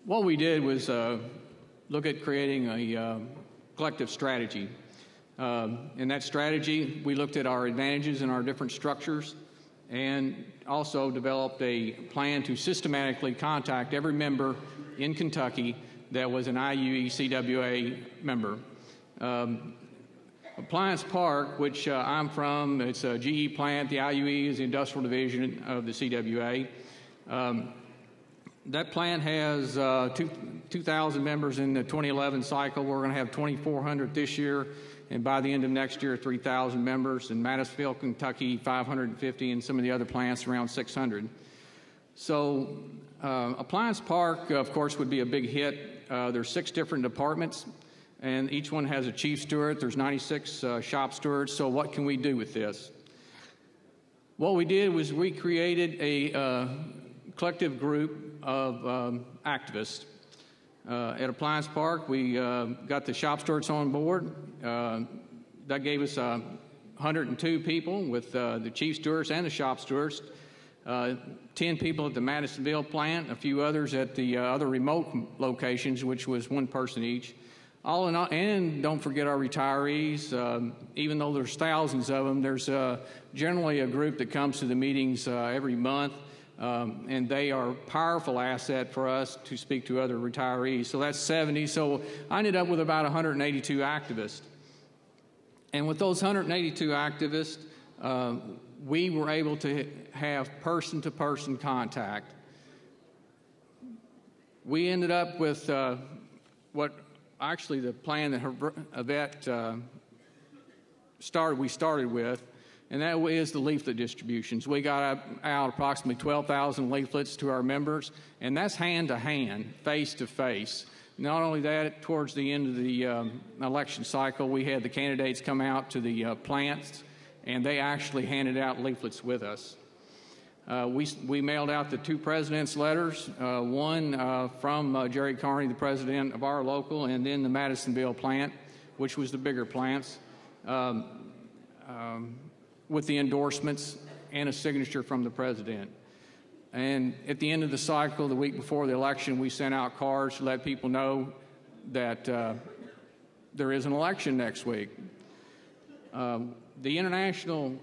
What we did was look at creating a collective strategy. In that strategy, we looked at our advantages in our different structures and also developed a plan to systematically contact every member in Kentucky that was an IUE CWA member. Appliance Park, which I'm from, it's a GE plant. The IUE is the industrial division of the CWA. That plant has 2,000 members in the 2011 cycle. We're going to have 2,400 this year, and by the end of next year, 3,000 members. In Madisonville, Kentucky, 550, and some of the other plants around 600. So Appliance Park, of course, would be a big hit. There's 6 different departments, and each one has a chief steward. There's 96 shop stewards. So what can we do with this? What we did was we created a collective group of activists. At Appliance Park, we got the shop stewards on board. That gave us 102 people with the chief stewards and the shop stewards, 10 people at the Madisonville plant, a few others at the other remote locations, which was 1 person each. All in all, and don't forget our retirees. Even though there's thousands of them, there's generally a group that comes to the meetings every month. And they are a powerful asset for us to speak to other retirees. So that's 70. So I ended up with about 182 activists. And with those 182 activists, we were able to have person-to-person contact. We ended up with the plan that Yvette started with, and that is the leaflet distributions. We got out approximately 12,000 leaflets to our members, and that's hand-to-hand, face-to-face. Not only that, towards the end of the election cycle, we had the candidates come out to the plants, and they actually handed out leaflets with us. We mailed out the 2 presidents' letters, one from Jerry Carney, the president of our local, and then the Madisonville plant, which was the bigger plants, with the endorsements and a signature from the president. And at the end of the cycle, the week before the election, we sent out cards to let people know that there is an election next week. The international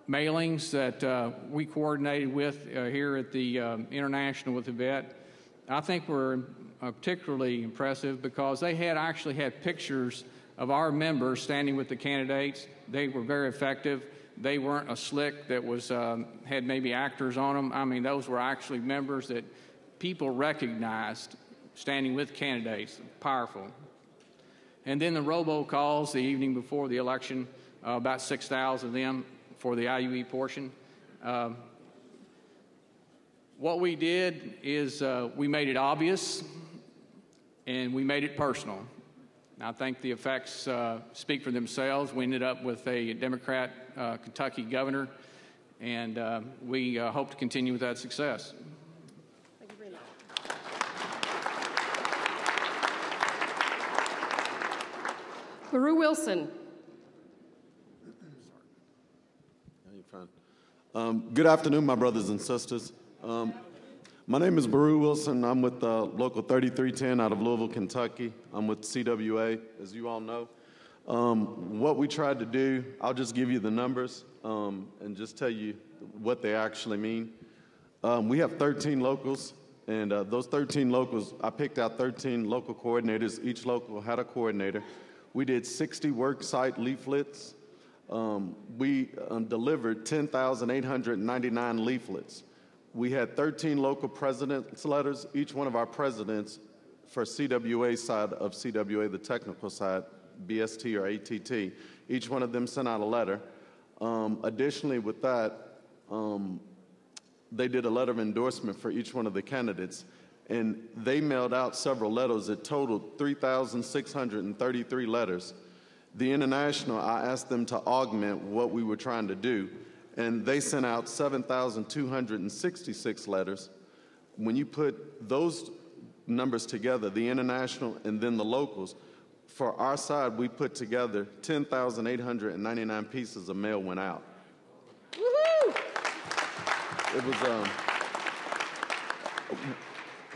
mailings that we coordinated with here at the International with Yvette, I think were particularly impressive because they actually had pictures of our members standing with the candidates. They were very effective. They weren't a slick that was had maybe actors on them. I mean, those were actually members that people recognized standing with candidates. Powerful. And then the robocalls the evening before the election, about 6,000 of them for the IUE portion. What we did is we made it obvious and we made it personal. I think the effects speak for themselves. We ended up with a Democrat Kentucky governor, and we hope to continue with that success. Thank you very much. LaRue Wilson. You're fine. Good afternoon, my brothers and sisters. My name is Baru Wilson. I'm with Local 3310 out of Louisville, Kentucky. I'm with CWA, as you all know. What we tried to do, I'll just give you the numbers and just tell you what they actually mean. We have 13 locals, and those 13 locals, I picked out 13 local coordinators. Each local had a coordinator. We did 60 work site leaflets. We delivered 10,899 leaflets. We had 13 local presidents' letters. Each one of our presidents for CWA side of CWA, the technical side, BST or ATT, each one of them sent out a letter. Additionally, with that, they did a letter of endorsement for each one of the candidates, and they mailed out several letters that totaled 3,633 letters. The International, I asked them to augment what we were trying to do, and they sent out 7,266 letters. When you put those numbers together, the International and then the locals, for our side, we put together 10,899 pieces of mail went out. Woohoo! It was,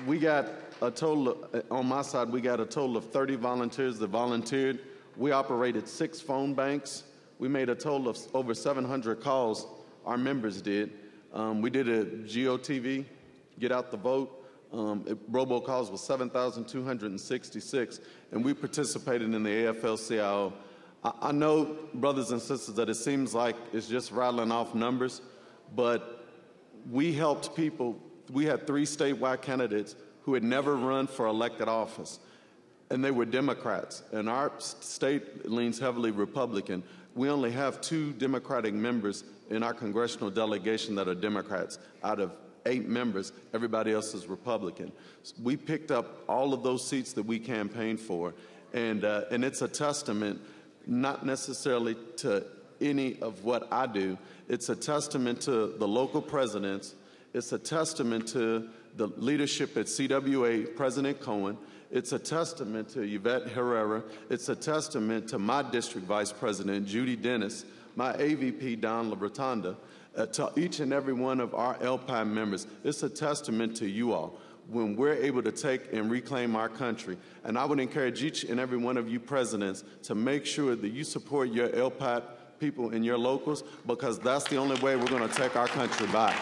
we got a total of, on my side, we got a total of 30 volunteers that volunteered. We operated 6 phone banks. We made a total of over 700 calls, our members did. We did a GOTV, get out the vote. Robocalls was 7,266, and we participated in the AFL-CIO. I know, brothers and sisters, that it seems like it's just rattling off numbers, but we helped people. We had 3 statewide candidates who had never run for elected office, and they were Democrats, and our state leans heavily Republican. We only have 2 Democratic members in our congressional delegation that are Democrats. Out of 8 members, everybody else is Republican. We picked up all of those seats that we campaigned for, and it's a testament not necessarily to any of what I do. It's a testament to the local presidents. It's a testament to the leadership at CWA, President Cohen. It's a testament to Yvette Herrera. It's a testament to my district vice president, Judy Dennis, my AVP, Don LaRotonda, to each and every one of our LPI members. It's a testament to you all when we're able to take and reclaim our country. And I would encourage each and every one of you presidents to make sure that you support your LPI people in your locals, because that's the only way we're going to take our country back.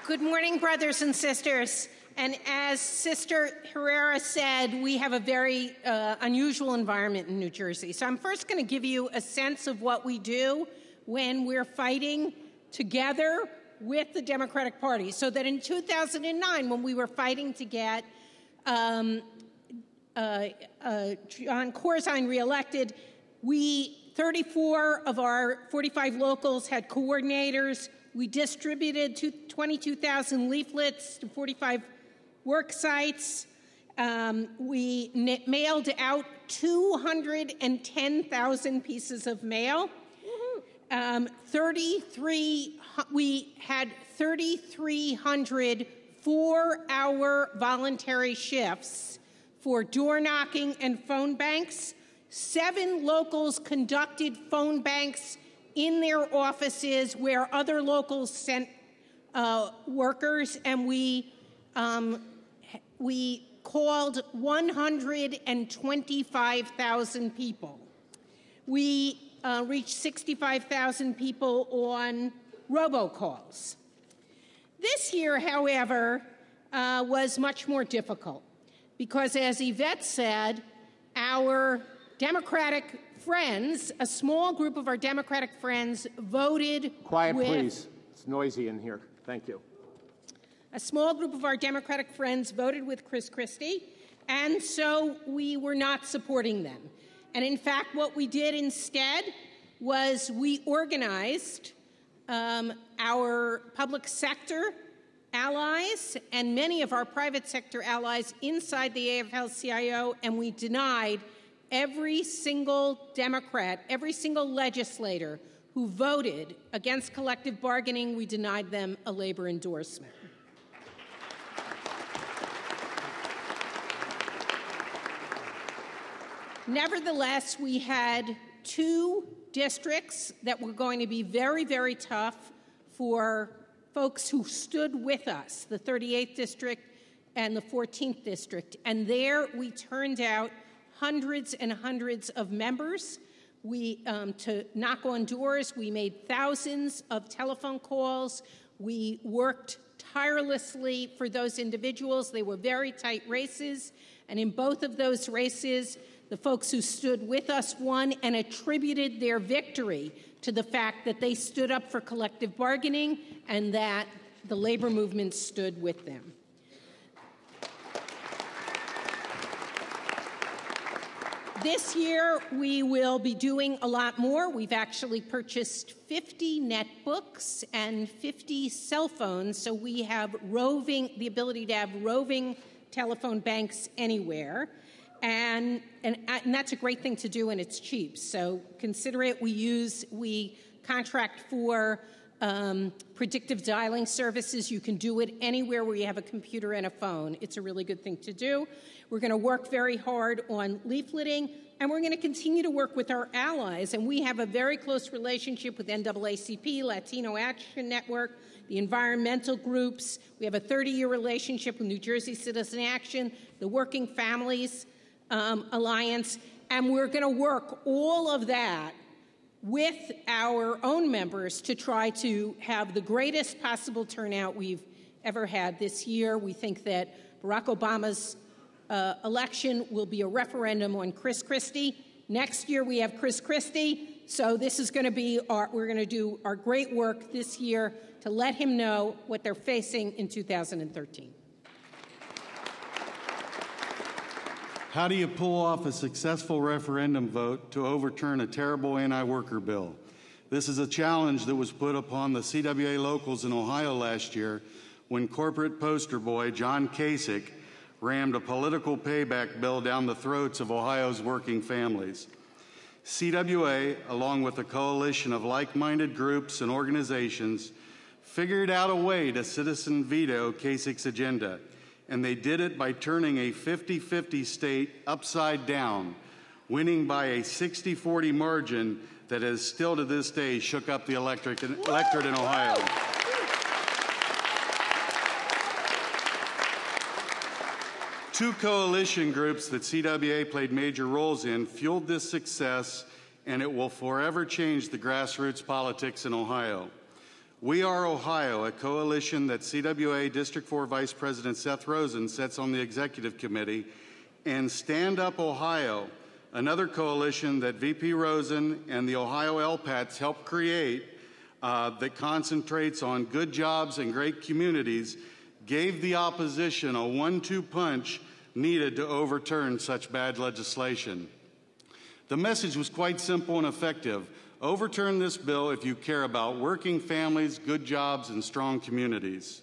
Good morning, brothers and sisters. And as Sister Herrera said, we have a very unusual environment in New Jersey. So I'm first going to give you a sense of what we do when we're fighting together with the Democratic Party. So that in 2009, when we were fighting to get John Corzine reelected, 34 of our 45 locals had coordinators. We distributed 22,000 leaflets to 45 work sites. We mailed out 210,000 pieces of mail. We had 3,300 4-hour voluntary shifts for door knocking and phone banks. 7 locals conducted phone banks in their offices where other locals sent workers, and we called 125,000 people. We reached 65,000 people on robocalls. This year, however, was much more difficult because, as Yvette said, our Democratic friends, a small group of our Democratic friends voted Quiet, please. It's noisy in here. Thank you. A small group of our Democratic friends voted with Chris Christie, and so we were not supporting them. And in fact, what we did instead was we organized our public sector allies and many of our private sector allies inside the AFL-CIO, and we denied every single Democrat, every single legislator who voted against collective bargaining. We denied them a labor endorsement. Nevertheless, we had 2 districts that were going to be very, very tough for folks who stood with us, the 38th district and the 14th district. And there we turned out hundreds and hundreds of members. To knock on doors, we made thousands of telephone calls. We worked tirelessly for those individuals. They were very tight races. And in both of those races, the folks who stood with us won and attributed their victory to the fact that they stood up for collective bargaining and that the labor movement stood with them. This year, we will be doing a lot more. We've actually purchased 50 netbooks and 50 cell phones, so we have the ability to have roving telephone banks anywhere. And that's a great thing to do, and it's cheap. So consider it. We contract for predictive dialing services. You can do it anywhere where you have a computer and a phone. It's a really good thing to do. We're going to work very hard on leafleting. and we're going to continue to work with our allies. And we have a very close relationship with NAACP, Latino Action Network, the environmental groups. We have a 30-year relationship with New Jersey Citizen Action, the Working Families Alliance, and we're going to work all of that with our own members to try to have the greatest possible turnout we've ever had this year. We think that Barack Obama's election will be a referendum on Chris Christie. Next year we have Chris Christie, so this is going to be we're going to do our great work this year to let him know what they're facing in 2013. How do you pull off a successful referendum vote to overturn a terrible anti-worker bill? This is a challenge that was put upon the CWA locals in Ohio last year when corporate poster boy John Kasich rammed a political payback bill down the throats of Ohio's working families. CWA, along with a coalition of like-minded groups and organizations, figured out a way to citizen veto Kasich's agenda, and they did it by turning a 50-50 state upside down, winning by a 60-40 margin that has still to this day shook up the electorate in Ohio. Two coalition groups that CWA played major roles in fueled this success, and it will forever change the grassroots politics in Ohio. We Are Ohio, a coalition that CWA District 4 Vice President Seth Rosen sits on the executive committee, and Stand Up Ohio, another coalition that VP Rosen and the Ohio LPATs helped create that concentrates on good jobs and great communities, gave the opposition a 1-2 punch needed to overturn such bad legislation. The message was quite simple and effective. Overturn this bill if you care about working families, good jobs, and strong communities.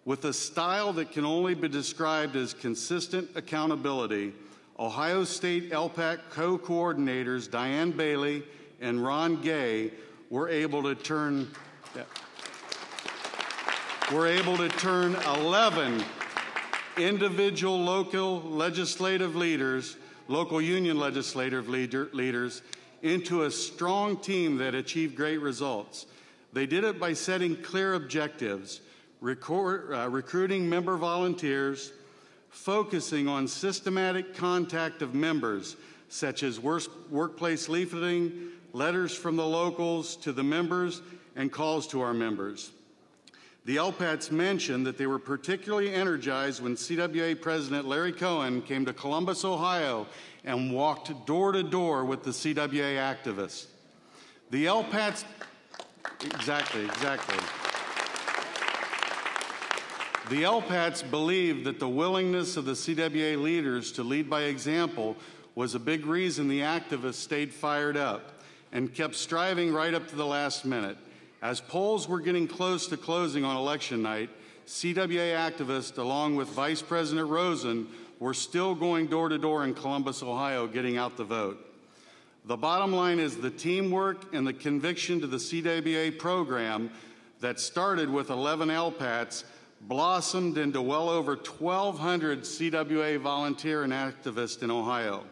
With a style that can only be described as consistent accountability, Ohio State LPAC co-coordinators Diane Bailey and Ron Gay were able to turn 11 individual local union legislative leaders into a strong team that achieved great results. They did it by setting clear objectives, recruiting member volunteers, focusing on systematic contact of members, such as workplace leafleting, letters from the locals to the members, and calls to our members. The LPATs mentioned that they were particularly energized when CWA President Larry Cohen came to Columbus, Ohio, and walked door to door with the CWA activists. The LPATs, exactly. The LPATs believed that the willingness of the CWA leaders to lead by example was a big reason the activists stayed fired up and kept striving right up to the last minute. As polls were getting close to closing on election night, CWA activists, along with Vice President Rosen, were still going door to door in Columbus, Ohio, getting out the vote. The bottom line is the teamwork and the conviction to the CWA program that started with 11 LPATs blossomed into well over 1,200 CWA volunteer and activists in Ohio.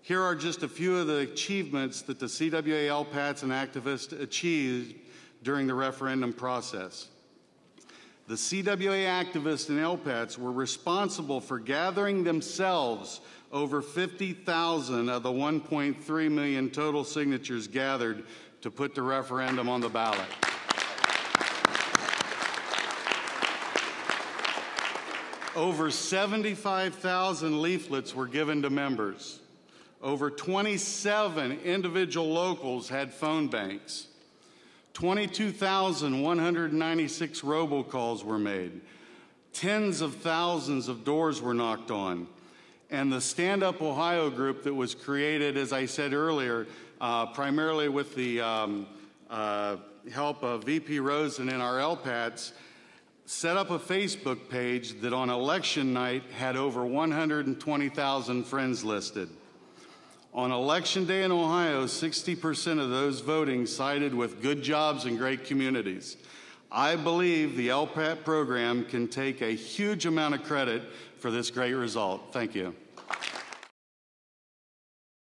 Here are just a few of the achievements that the CWA LPATs and activists achieved during the referendum process. The CWA activists and LPATs were responsible for gathering themselves over 50,000 of the 1.3 million total signatures gathered to put the referendum on the ballot. Over 75,000 leaflets were given to members. Over 27 individual locals had phone banks. 22,196 robocalls were made. Tens of thousands of doors were knocked on. And the Stand Up Ohio group that was created, as I said earlier, primarily with the help of VP Rosen and our LPATs, set up a Facebook page that on election night had over 120,000 friends listed. On Election Day in Ohio, 60% of those voting sided with good jobs and great communities. I believe the LPAT program can take a huge amount of credit for this great result. Thank you.